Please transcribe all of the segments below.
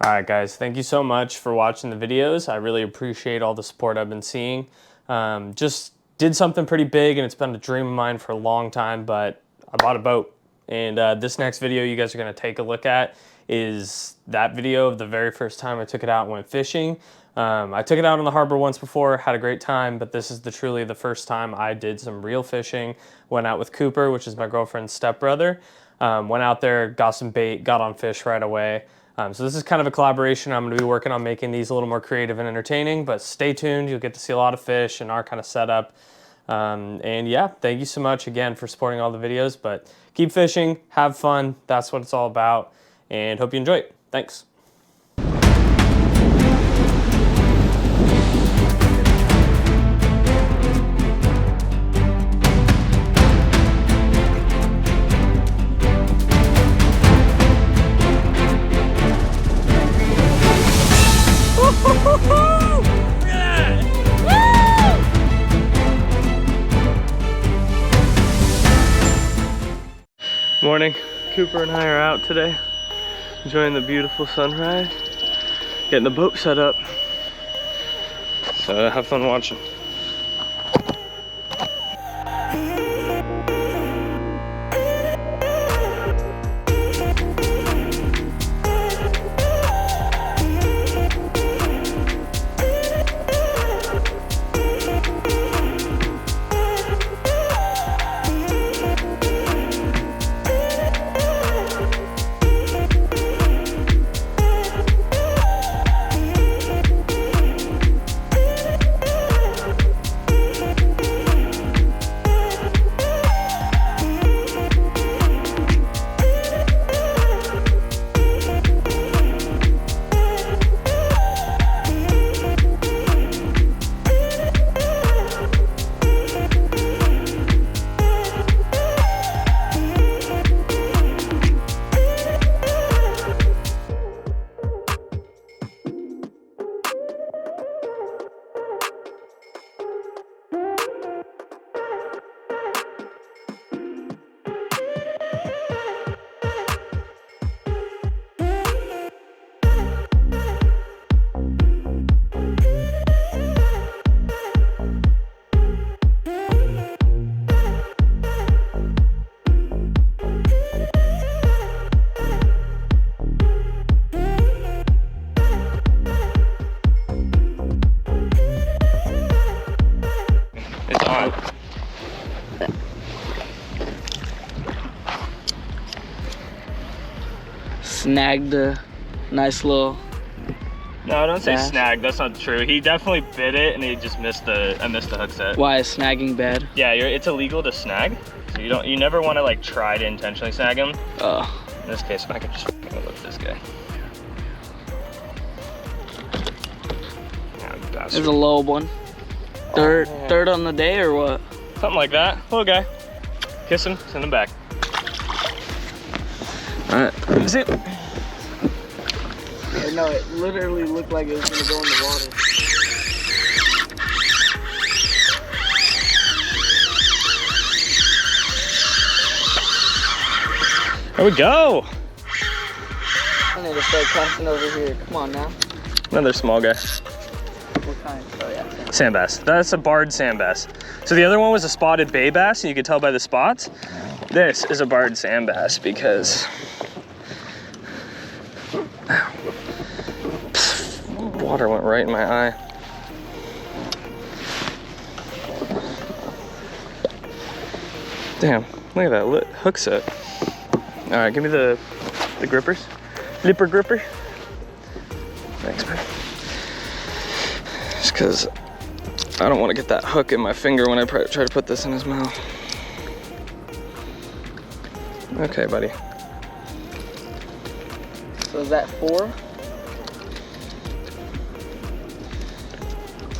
All right, guys, thank you so much for watching the videos. I really appreciate all the support I've been seeing. Just did something pretty big, and it's been a dream of mine for a long time, but I bought a boat. And this next video you guys are gonna take a look at is that video of the very first time I took it out and went fishing. I took it out on the harbor once before, had a great time, but this is truly the first time I did some real fishing. Went out with Cooper, which is my girlfriend's stepbrother. Went out there, got some bait, got on fish right away. So this is kind of a collaboration. I'm gonna be working on making these a little more creative and entertaining, but stay tuned. You'll get to see a lot of fish and our kind of setup. And yeah, thank you so much again for supporting all the videos, but keep fishing, have fun. That's what it's all about, and hope you enjoy it. Thanks. Morning. Cooper and I are out today, enjoying the beautiful sunrise, getting the boat set up. So have fun watching. Snagged a nice little. No, don't say bass. snag. That's not true. He definitely bit it, and he just missed the. I missed the hook set. Why is snagging bad? Yeah, it's illegal to snag, so you never want to like try to intentionally snag him. Oh. In this case, I could just look at this guy. Yeah, There's a low one. Third on the day or what? Something like that. Little guy. Kiss him. Send him back. All right. Is it? No, it literally looked like it was gonna go in the water. There we go. I need to start casting over here. Come on now. Another small guy. What kind? Oh yeah. Sand bass. That's a barred sand bass. So the other one was a spotted bay bass, and you could tell by the spots. This is a barred sand bass because water went right in my eye. Damn, look at that hook set. All right, give me the grippers. Lipper gripper. Thanks, man. Just because I don't want to get that hook in my finger when I try to put this in his mouth. Okay, buddy. So is that 4?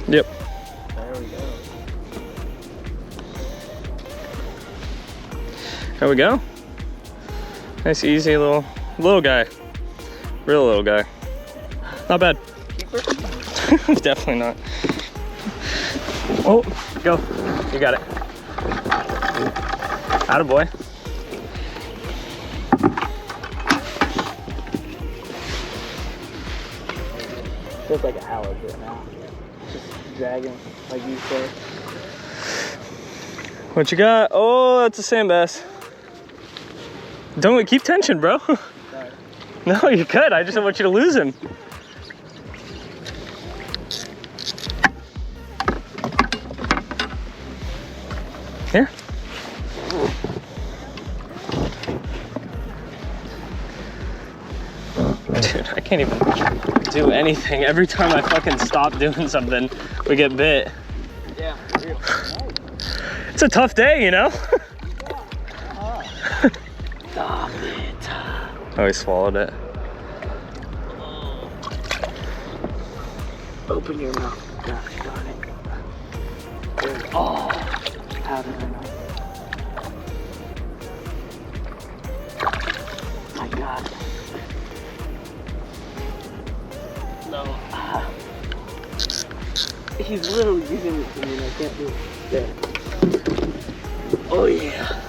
Yep. There we go. There we go. Nice, easy little guy. Real little guy. Not bad. Keeper? Definitely not. Oh, go. You got it. Attaboy. look like a halibut now. Just dragging, like you said. What you got? Oh, that's a sand bass. Don't keep tension, bro. Sorry. No, you're good. I just don't want you to lose him. Here. Dude, I can't even do anything. Every time I fucking stop doing something, we get bit. Yeah, for real. It's a tough day, you know? Stop it. Oh, he swallowed it. Open your mouth. Gosh darn it. Oh, how did I know? My God. No. He's literally using it to me and I can't do it. There. Oh yeah.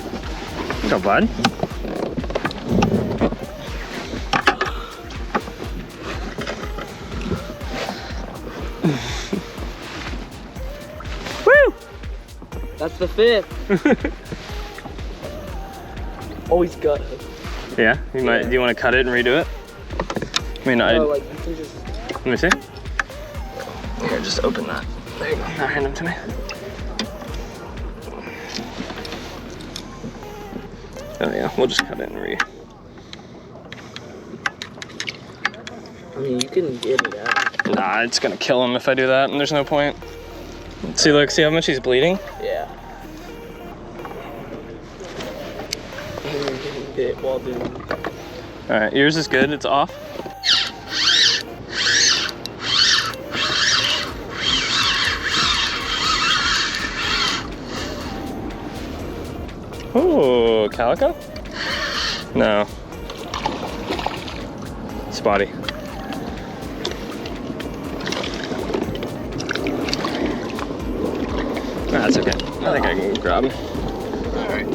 Go, bud. Woo! That's the fifth. Oh, he's got it. Yeah, you might. Do you want to cut it and redo it? I mean, No, like you can just. Let me see. Here, just open that. There you go. Now hand them to me. Oh yeah, we'll just cut it and I mean, you can get it out. Nah, it's gonna kill him if I do that, and there's no point. See, look, see how much he's bleeding? Yeah. And you're getting bit while doing it. All right, yours is good. It's off. Ooh, calico? No. Spotty. That's okay. I think I can grab him. Alright.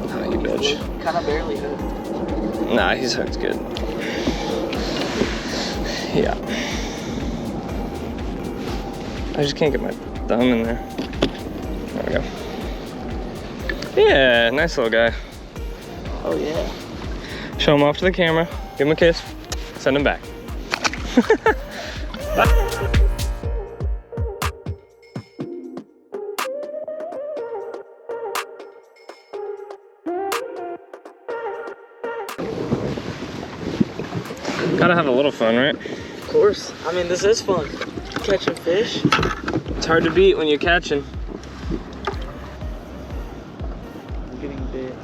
Oh, you bitch. Kind of barely hooked. Nah, he's hooked good. Yeah. I just can't get my thumb in there. There we go. Yeah, nice little guy. Oh yeah. Show him off to the camera. Give him a kiss. Send him back. Bye. Gotta have a little fun, right? Of course. I mean, this is fun. Catching fish. It's hard to beat when you're catching. I'm getting bit.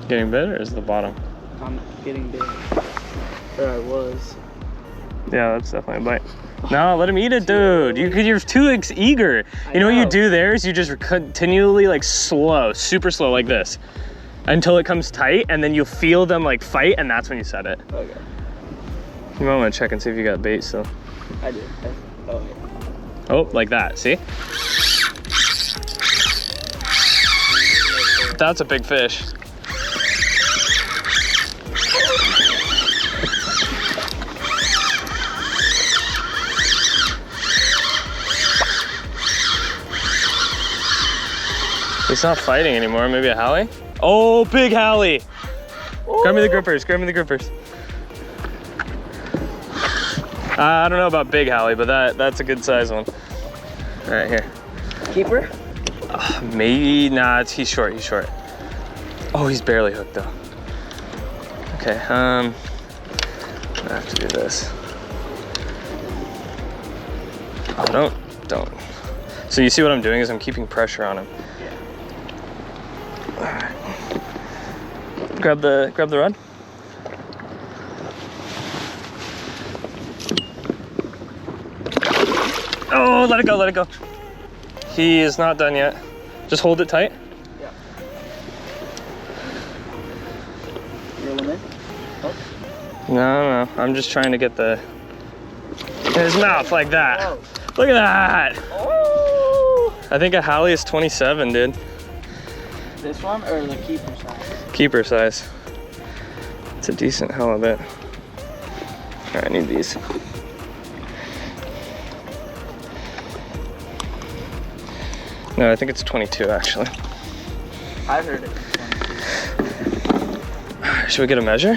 Getting bit, or is it the bottom? I'm getting bit. Or I was. Yeah, that's definitely a bite. No, let him eat it, dude. You're too eager. You know what you do there is you just continually like super slow like this until it comes tight, and then you'll feel them like fight, and that's when you set it. Okay. You might want to check and see if you got bait still. I did. Oh, yeah. Oh, like that, see? That's a big fish. He's not fighting anymore. Maybe a Hallie? Oh, big Hallie! Ooh. Grab me the grippers, grab me the grippers. I don't know about big Hallie, but that's a good size one. All right, here. Keeper? Maybe, nah, he's short, he's short. Oh, he's barely hooked though. Okay, I have to do this. Oh, don't. So you see what I'm doing is I'm keeping pressure on him. All right. Grab the rod. Oh, let it go, let it go. He is not done yet. Just hold it tight. Yeah. Reel him in? Oh. No, I'm just trying to get in his mouth like that. Oh. Look at that. Oh. I think a Hallie is 27, dude. This one or the keeper size? Keeper size. It's a decent halibut. All right, I need these. No, I think it's 22 actually. I heard it. Should we get a measure?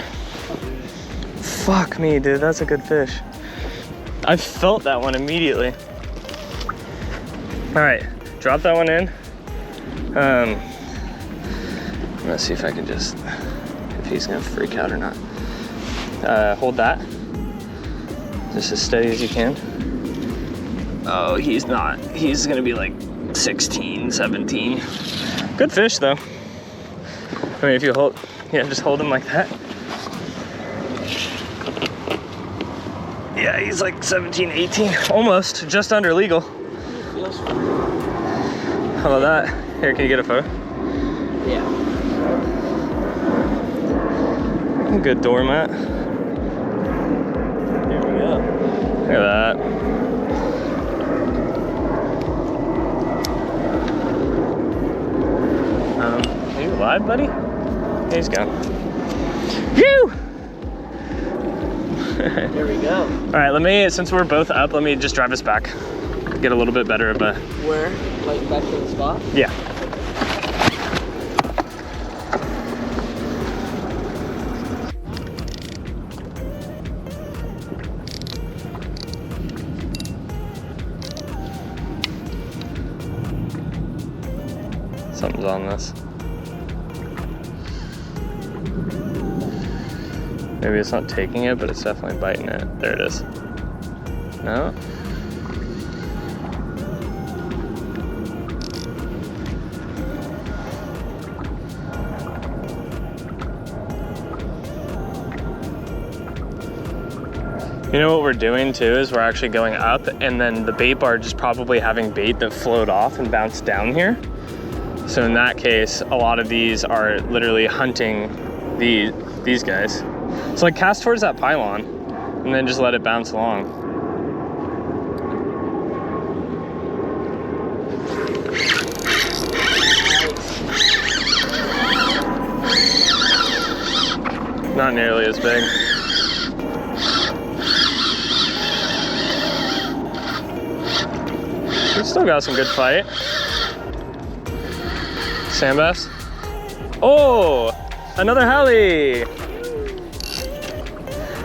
Fuck me, dude, that's a good fish. I felt that one immediately. All right, drop that one in. I'm gonna see if I can just, if he's gonna freak out or not. Hold that, just as steady as you can. Oh, he's not. He's gonna be like 16, 17. Good fish though. I mean, if you hold, yeah, just hold him like that. Yeah, he's like 17, 18, almost, just under legal. How about that? Here, can you get a photo? Yeah. Good doormat. There we go. Look at that. Are you alive, buddy? Yeah, he's gone. Phew! There we go. All right, let me, since we're both up, let me just drive us back. Get a little bit better of a... Where? Like back to the spot? Yeah. Something's on this. Maybe it's not taking it, but it's definitely biting it. There it is. No? You know what we're doing too is we're actually going up, and then the bait barge is probably having bait that flowed off and bounced down here. So in that case, a lot of these are literally hunting these guys. So like cast towards that pylon and then just let it bounce along. Not nearly as big. We still got some good fight. Sand bass. Oh, another hali.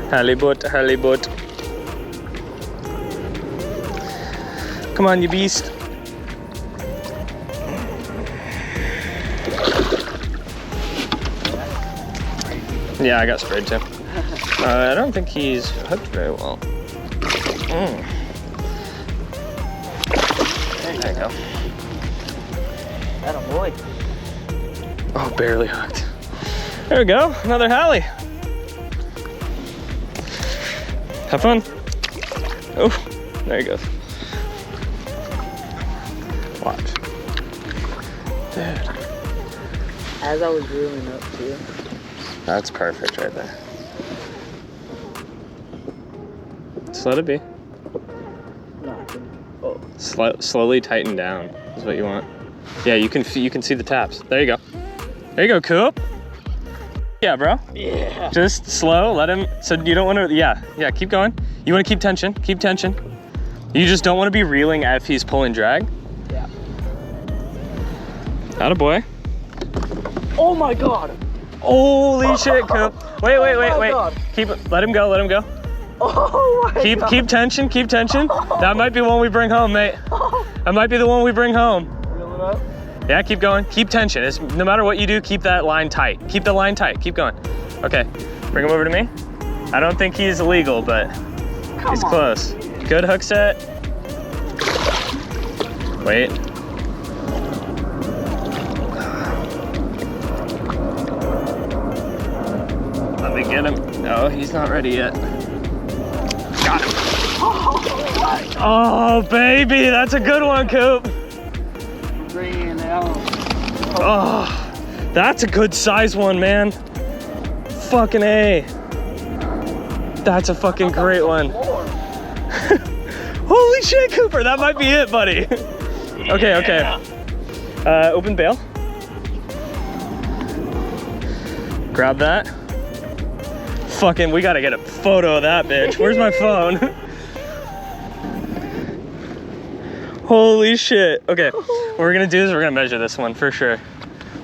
Halibut, halibut. Come on, you beast. Yeah, I got sprayed too. I don't think he's hooked very well. There you go. Atta boy. Oh, barely hooked. There we go, another hali. Have fun. Oh, there he goes. Watch. Dude. As I was reeling up too. That's perfect right there. Just let it be. Oh. Slowly tighten down is what you want. Yeah, you can see the taps. There you go. There you go, Coop. Yeah, bro. Yeah. Just slow, let him, so you don't want to, yeah, keep going. You want to keep tension. You just don't want to be reeling if he's pulling drag. Yeah. Atta boy. Oh my God. Holy shit, Coop. Wait. God. Let him go. Oh my God. Keep tension. That might be one we bring home, mate. That might be the one we bring home. Reel it up. Yeah, keep going. Keep tension. No matter what you do, keep that line tight. Keep the line tight. Keep going. Okay, bring him over to me. I don't think he's illegal, but he's close. Good hook set. Wait. Let me get him. No, he's not ready yet. Got him. Oh, baby, that's a good one, Coop. Bringing it out. Oh, that's a good size one, man. Fucking A. That's a fucking great one. Holy shit, Cooper, that might be it, buddy. Okay. Open bail. Grab that. Fucking, we gotta get a photo of that bitch. Where's my phone? Holy shit. Okay, what we're gonna do is we're gonna measure this one for sure.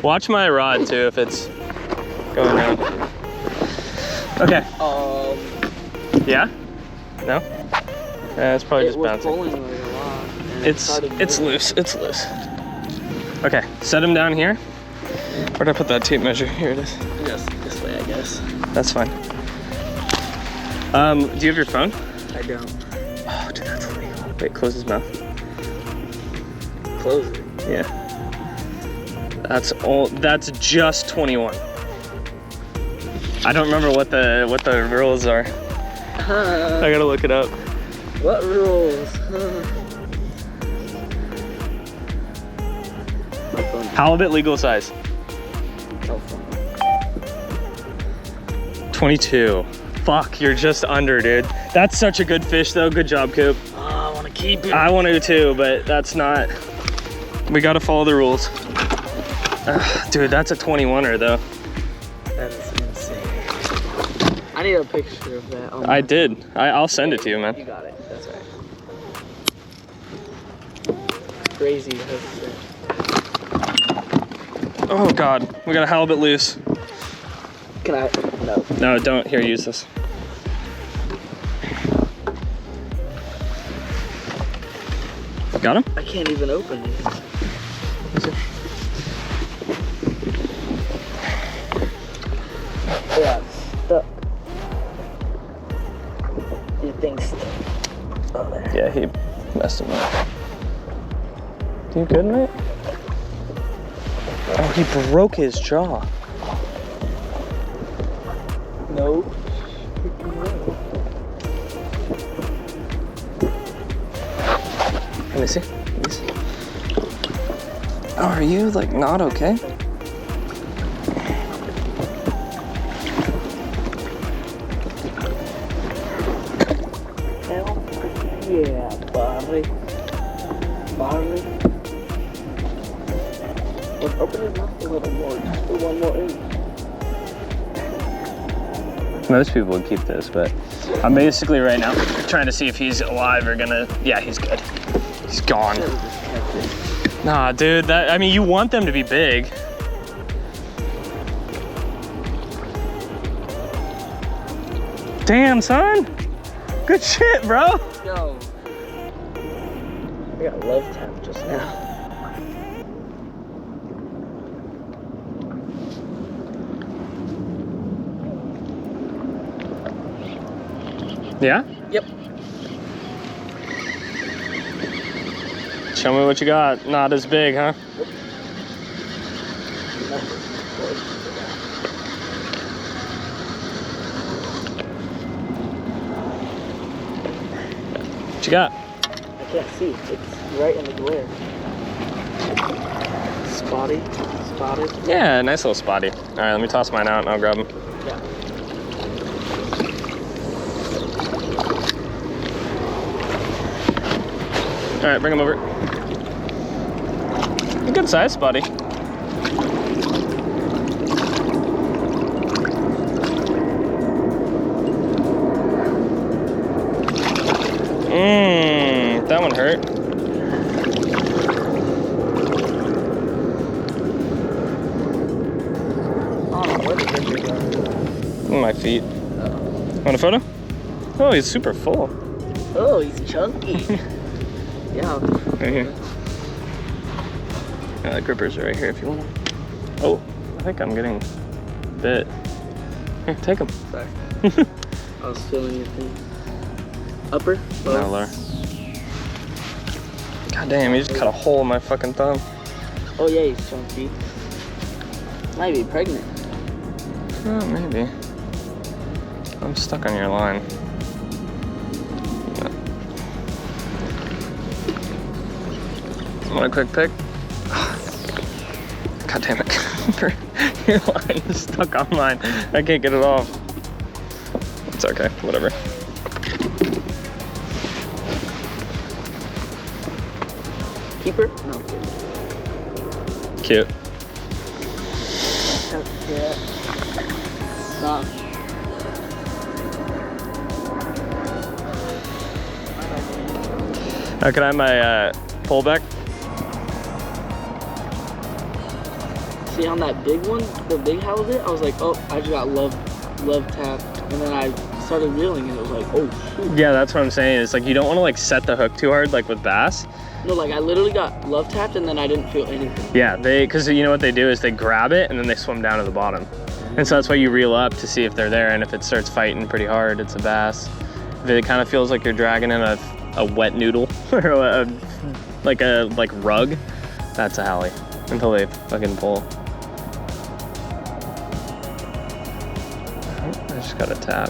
Watch my rod too if it's going down. Okay. Yeah? No? Yeah, it's probably just bouncing. Pulling like a lot, and It's loose. It's loose. Okay, set him down here. Where'd I put that tape measure? Here it is. Just this way, I guess. That's fine. Do you have your phone? I don't. Oh, dude, that's illegal. Wait, close his mouth. Close it. Yeah. That's all. That's just 21. I don't remember what the rules are. I gotta look it up. What rules? Halibut legal size. 22. Fuck, you're just under, dude. That's such a good fish, though. Good job, Coop. Oh, I want to keep it. I want to too, but that's not. We gotta follow the rules. Dude, that's a 21er, though. That is insane. I need a picture of that. Oh, I did. I'll send it to you, man. You got it. That's right. Crazy. Oh God, we got a halibut loose. Can I? No. No, don't. Here, use this. Got him? I can't even open it. Yeah, it's stuck. Your thing's stuck. Oh, there. Yeah, he messed him up. You good, mate? Oh, he broke his jaw. No. Let me see. Oh, are you like not okay? Hell yeah, Barley. Barley. Let's open his mouth a little more. Just do one more inch. Most people would keep this, but I'm basically right now trying to see if he's alive or gonna. Yeah, he's good. He's gone. Nah, dude. I mean, you want them to be big. Damn, son. Good shit, bro. Yo. I got love tap just now. Yeah? Yep. Show me what you got. Not as big, huh? What you got? I can't see. It's right in the glare. Spotty? Spotted? Yeah, nice little spotty. All right, let me toss mine out and I'll grab them. Yeah. All right, bring them over. A good size spotty. That one hurt. Oh, where did it go? My feet. Want a photo? Oh, he's super full. Oh, he's chunky. Yeah. Right here. The grippers are right here if you want them. Oh, I think I'm getting bit. Here, take them. Sorry. I was feeling your thing. Upper? No, lower. God damn, you just cut a hole in my fucking thumb. Oh yeah, he's chunky. Might be pregnant. Oh, maybe. I'm stuck on your line. Want a quick pic? God damn it. Your line is stuck on mine. I can't get it off. It's okay, whatever. Keeper? No. Cute. Yeah. Nah. Can I have my pole back? See, on that big one, the big halibut, I was like, oh, I just got love tapped. And then I started reeling and it was like, oh shoot. Yeah, that's what I'm saying. It's like you don't want to like set the hook too hard like with bass. No, like I literally got love tapped and then I didn't feel anything. Yeah, because you know what they do is they grab it and then they swim down to the bottom. And so that's why you reel up to see if they're there, and if it starts fighting pretty hard, it's a bass. If it kind of feels like you're dragging in a wet noodle or like a rug, that's a hally until they fucking pull. Oh, I just got a tap.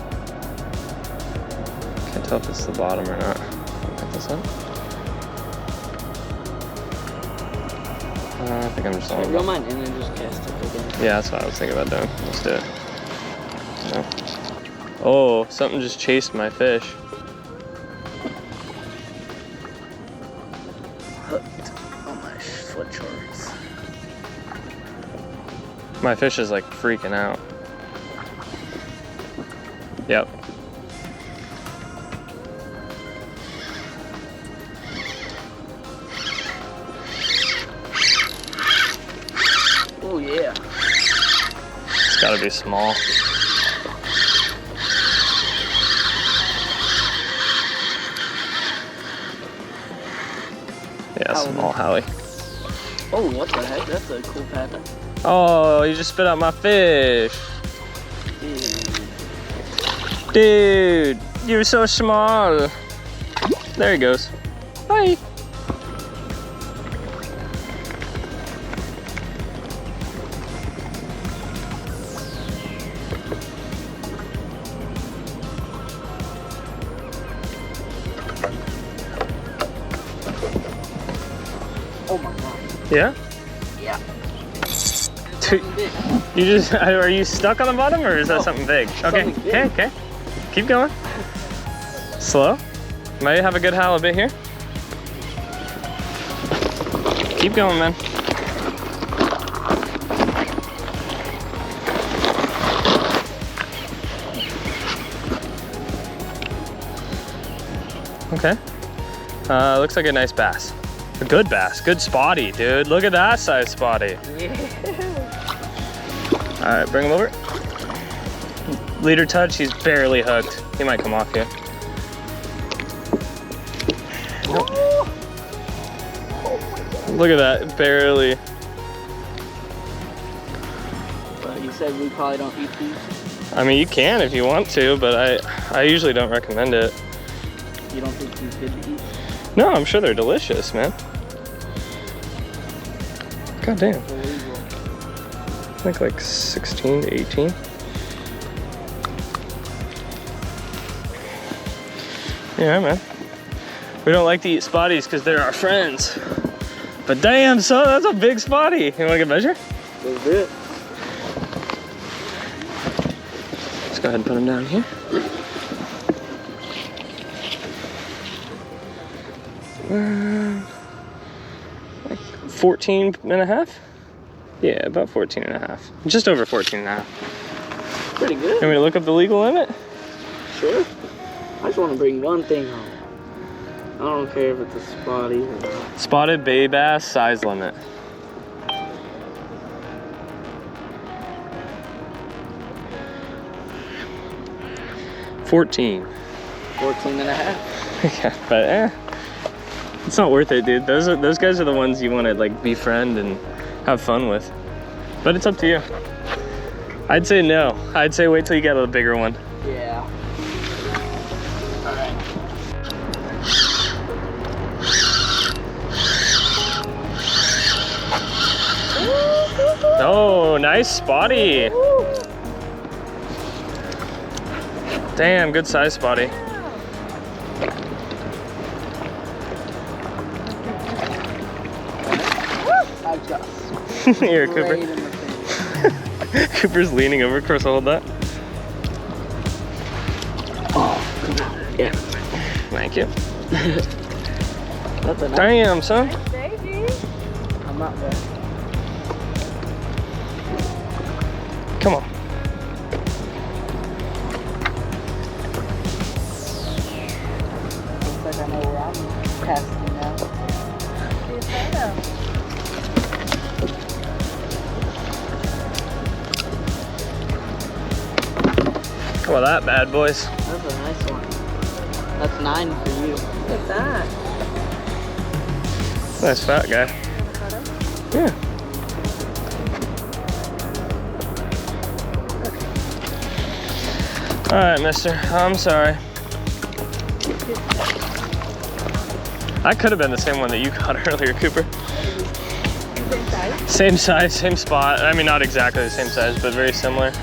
Can't tell if it's the bottom or not. I'll cut this up. I think I'm just on. Reel mine in and just cast it again. Yeah, that's what I was thinking about doing. Let's do it. No. Oh, something just chased my fish. Hooked on my foot shorts. My fish is like freaking out. Yep. Oh yeah. It's gotta be small. Yeah, small hally. Oh, what the heck? That's a cool pattern. Oh, you just spit out my fish. Dude, you're so small. There he goes. Bye. Oh my god. Yeah? Yeah. You just, are you stuck on the bottom or is that something big? Okay, Something big. okay. Keep going. Slow. Might have a good halibut here. Keep going, man. Okay. Looks like a nice bass. A good bass, good spotty, dude. Look at that size spotty. Yeah. All right, bring him over. Leader touch, he's barely hooked. He might come off here. Nope. Look at that, barely. But you said we probably don't eat these. I mean, you can if you want to, but I usually don't recommend it. You don't think these good to eat? No, I'm sure they're delicious, man. God damn. I think like 16 to 18. Yeah, man. We don't like to eat spotties because they're our friends. But damn, son, that's a big spotty. You want to get a measure? Let's do it. Let's go ahead and put him down here. Like 14 and a half? Yeah, about 14 and a half. Just over 14 and a half. Pretty good. Want me to look up the legal limit? Sure. I just want to bring one thing home. I don't care if it's a spotty or not. Spotted bay bass size limit. $14. 14 and a half. Yeah, but it's not worth it, dude. Those guys are the ones you want to like befriend and have fun with. But it's up to you. I'd say no. I'd say wait till you get a bigger one. Yeah. All right. Oh, nice spotty. Damn, good size spotty. I just. Here, Cooper. Right in the face. Cooper's leaning over. Of course, I'll hold that. Oh, yeah. Thank you. That's a nice. Damn, son. I'm not there. Come on. Looks like I know where I'm casting. Well, that bad, boys. That's a nice one. That's 9 for you. Look at that. Nice fat guy. Yeah. All right, mister. I'm sorry. That could have been the same one that you caught earlier, Cooper. Same size? Same size, same spot. I mean, not exactly the same size, but very similar.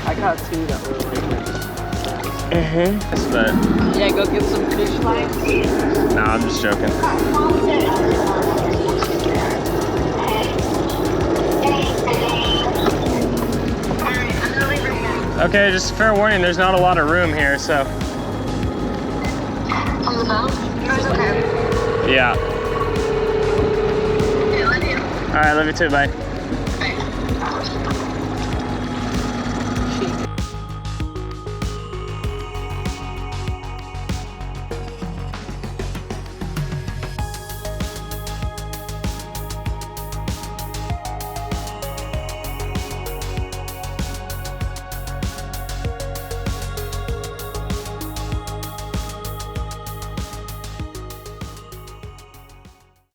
I caught 2 that were like this. That's that. Yeah, go get some fish lines. Nah, I'm just joking. Okay, just fair warning, there's not a lot of room here, so. On the boat? That's okay. Yeah. Okay, love you. All right, love you too, bye. Bye.